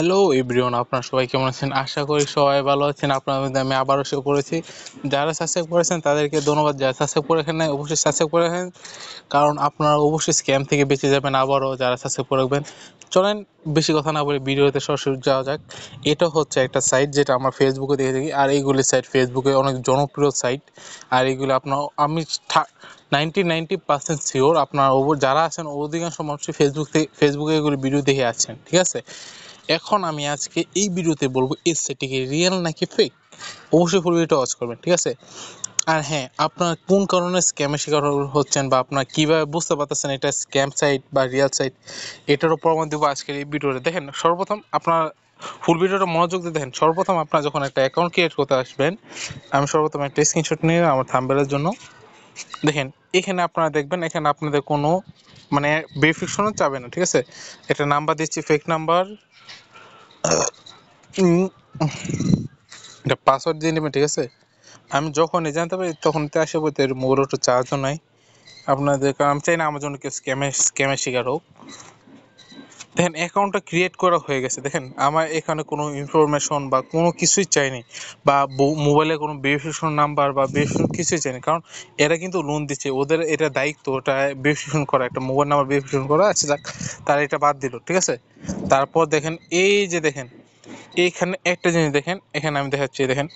Hello everyone, আপনারা সবাই কেমন আছেন? আশা করি সবাই ভালো আছেন। আপনাদের মধ্যে আমি আবারও শুরু করেছি। যারা সাবস্ক্রাইব করেছেন তাদেরকে ধন্যবাদ। যারা সাবস্ক্রাইব করে রাখেন নাই অবশ্যই সাবস্ক্রাইব করে রাখেন, কারণ আপনারা অবশ্যই স্ক্যাম থেকে বেঁচে যাবেন। আবারও যারা সাবস্ক্রাইব করে রাখবেন, চলেন বেশি কথা না বলে ভিডিওতে সরাসরি যাওয়া যাক। এটা হচ্ছে একটা সাইট যেটা আমরা ফেসবুকে দেখে থাকি, আর এইগুলি সাইট ফেসবুকে অনেক জনপ্রিয় সাইট। আর এইগুলো আপনার আমি 90% শিওর আপনার যারা আছেন অধিকাংশ মানুষই ফেসবুকে এগুলি ভিডিও দেখে আছেন, ঠিক আছে? এখন আমি আজকে এই ভিডিওতে বলবো এই সেটিকে রিয়েল নাকি ফেক। অবশ্যই ফুল ভিডিওটা ওয়াচ করবেন, ঠিক আছে? আর হ্যাঁ, আপনার কোন কারণে স্ক্যামের শিকার হচ্ছেন বা আপনার কিভাবে বুঝতে পারতেছেন এটা স্ক্যাম সাইট বা রিয়েল সাইট, এটারও প্রমাণ দেবো আজকের এই ভিডিওতে। দেখেন, সর্বপ্রথম আপনার ফুল ভিডিওটা মনোযোগ দিয়ে দেখেন। সর্বপ্রথম আপনার যখন একটা অ্যাকাউন্ট ক্রিয়েট করতে আসবেন, আমি সর্বপ্রথম একটা স্ক্রিনশট নিয়ে আমার থাম্বনেলের জন্য দেখেন, এখানে আপনারা দেখবেন এখানে আপনাদের কোনো মানে ভেরিফিকেশনও চাবে না, ঠিক আছে? একটা নাম্বার দিচ্ছি, ফেক নাম্বার, এটা পাসওয়ার্ড দিয়ে নেবেন, ঠিক আছে? আমি যখনই জানতে পারি তখন আসে বলতে মোবাইল একটু চার্জও নাই আপনাদের, কারণ আমি চাই না আমার জন্য কেউ স্ক্যামের শিকার হোক। দেখেন, অ্যাকাউন্টটা ক্রিয়েট করা হয়ে গেছে। দেখেন, আমার এখানে কোনো ইনফরমেশন বা কোনো কিছুই চাইনি, বা মোবাইলে কোনো ভেরিফিকেশন নাম্বার বা ভেরিফিকেশন কিছুই চাইনি, কারণ এরা কিন্তু লোন দিচ্ছে, ওদের এটা দায়িত্ব, ওটা ভেরিফিকেশন করা, একটা মোবাইল নাম্বার ভেরিফিকেশন করা। আচ্ছা যাক, তারা এটা বাদ দিল, ঠিক আছে? তারপর দেখেন, এই যে দেখেন এইখানে একটা জিনিস দেখেন, এখানে আমি দেখাচ্ছি, দেখেন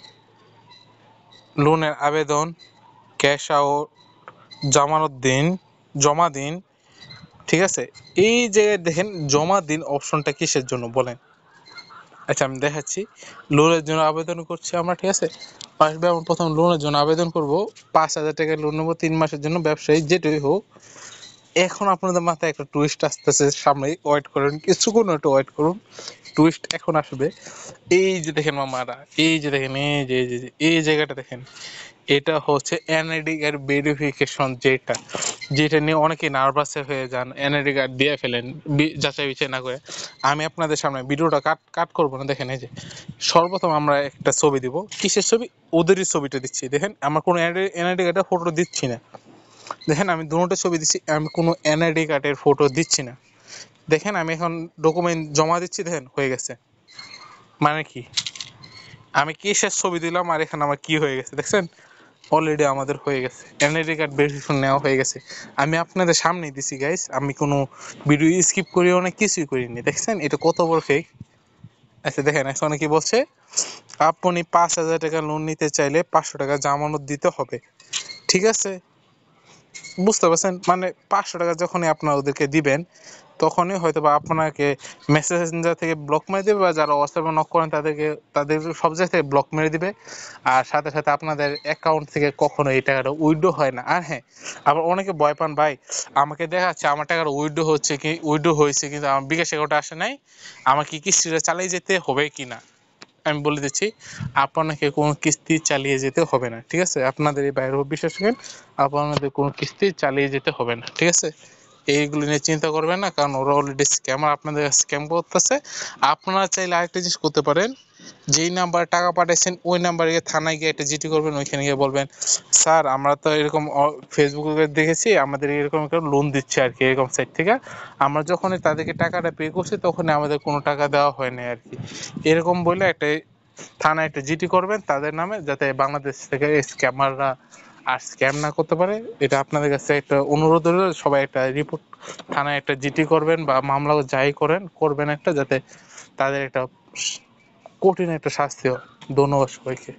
লোনের আবেদন, ক্যাশ আউট, জামানত দিন, জমা দিন, ঠিক আছে? এই জায়গায় দেখেন জমা দিন অপশনটা কিসের জন্য বলেন? আচ্ছা আমি দেখাচ্ছি। লোনের জন্য আবেদন করছি আমরা, ঠিক আছে? আসবে, আমরা প্রথম লোনের জন্য আবেদন করব। 5,000 টাকা লোন নেবো 3 মাসের জন্য, ব্যবসায়ী যেটাই হোক। এখন আপনাদের মাথায় একটা টুইস্ট আসতেছে, সামনে ওয়েট করেন, কিছুক্ষণ একটু ওয়েট করুন, টুইস্ট এখন আসবে। এই যে দেখেন মামারা, এই যে দেখেন, এই জায়গাটা দেখেন, এটা হচ্ছে এনআইডি কার্ড ভেরিফিকেশন, যেটা নিয়ে অনেকে নার্ভাস হয়ে যান, এনআইডি কার্ড দিয়ে ফেলেন যাচাই বাছাই না করে। আমি আপনাদের সামনে ভিডিওটা কাট করবো না। দেখেন, এই যে সর্বপ্রথম আমরা একটা ছবি দিব। কিসের ছবি? ওদেরই ছবিটা দিচ্ছি। দেখেন, আমার কোনো এনআইডি কার্ডের ফটো দিচ্ছি না। দেখেন, আমি দুটো ছবি দিচ্ছি, আমি কোনো এনআইডি কার্ডের ফটো দিচ্ছি না। দেখেন, আমি এখন ডকুমেন্ট জমা দিচ্ছি, দেখেন হয়ে গেছে। মানে কি, আমি কিসের ছবি দিলাম আর এখানে আমার কি হয়ে গেছে দেখছেন? অলরেডি আমাদের হয়ে গেছে, এনআইডি কার্ড ভেরিফিকেশন নেওয়া হয়ে গেছে। আমি আপনাদের সামনেই দিছি গাইস, আমি কোনো ভিডিও স্কিপ করিও না, কিছুই করিনি। দেখছেন এটা কত বড় ফেক? আচ্ছা দেখেন, এখন কি বলছে, আপনি 5,000 টাকা লোন নিতে চাইলে 500 টাকা জামানত দিতে হবে, ঠিক আছে? বুঝতে পারছেন? মানে 500 টাকা যখনই আপনারা ওদেরকে দিবেন, তখনই হয়তো বা আপনাকে মেসেঞ্জার থেকে ব্লক মেরে দেবে, বা যারা হোয়াটসঅ্যাপে নক করেন তাদের সব জায়গা থেকে ব্লক মেরে দিবে। আর সাথে সাথে আপনাদের অ্যাকাউন্ট থেকে কখনো এই টাকাটা উইথড্র হয় না। আর হ্যাঁ, আবার অনেকে ভয় পান, ভাই আমাকে দেখাচ্ছে আমার টাকাটা উইথড্র হয়েছে, কিন্তু আমার বিকাশ অ্যাকাউন্টে আসে নাই, আমাকে কি কিস্তিটা চালিয়ে যেতে হবে কি না? আমি বলে দিচ্ছি, আপনাকে কোনো কিস্তি চালিয়ে যেতে হবে না, ঠিক আছে? আপনাদের এই বাইরের বিশ্বাস করেন, আপনাদের কোনো কিস্তি চালিয়ে যেতে হবে না, ঠিক আছে? এইগুলো নিয়ে চিন্তা করবেন না, কারণ ওরা অলরেডি স্ক্যামার, আপনাদের স্ক্যাম করতেছে। আপনারা চাইলে আরেকটা জিনিস করতে পারেন, যেই নাম্বারে টাকা পাঠাইছেন ওই নাম্বারে গিয়ে থানায় গিয়ে একটা জিডি করবেন, ওইখানে গিয়ে বলবেন, স্যার আমরা তো এরকম ফেসবুকে দেখেছি, আমাদের এরকম লোন দিচ্ছে আর কি, এরকম সাইট থেকে আমরা যখনই তাদেরকে টাকাটা পে করছি তখনই আমাদের কোনো টাকা দেওয়া হয় না আর কি, এরকম বলে একটা থানায় একটা জিডি করবেন তাদের নামে, যাতে বাংলাদেশ থেকে স্ক্যামাররা আর স্ক্যাম না করতে পারে। এটা আপনাদের কাছে একটা অনুরোধ হলো, সবাই একটা রিপোর্ট থানায় একটা জিডি করবেন বা মামলা যাই করবেন একটা, যাতে তাদের একটা কঠিন একটা শাস্তি হয়। ধন্যবাদ সবাইকে।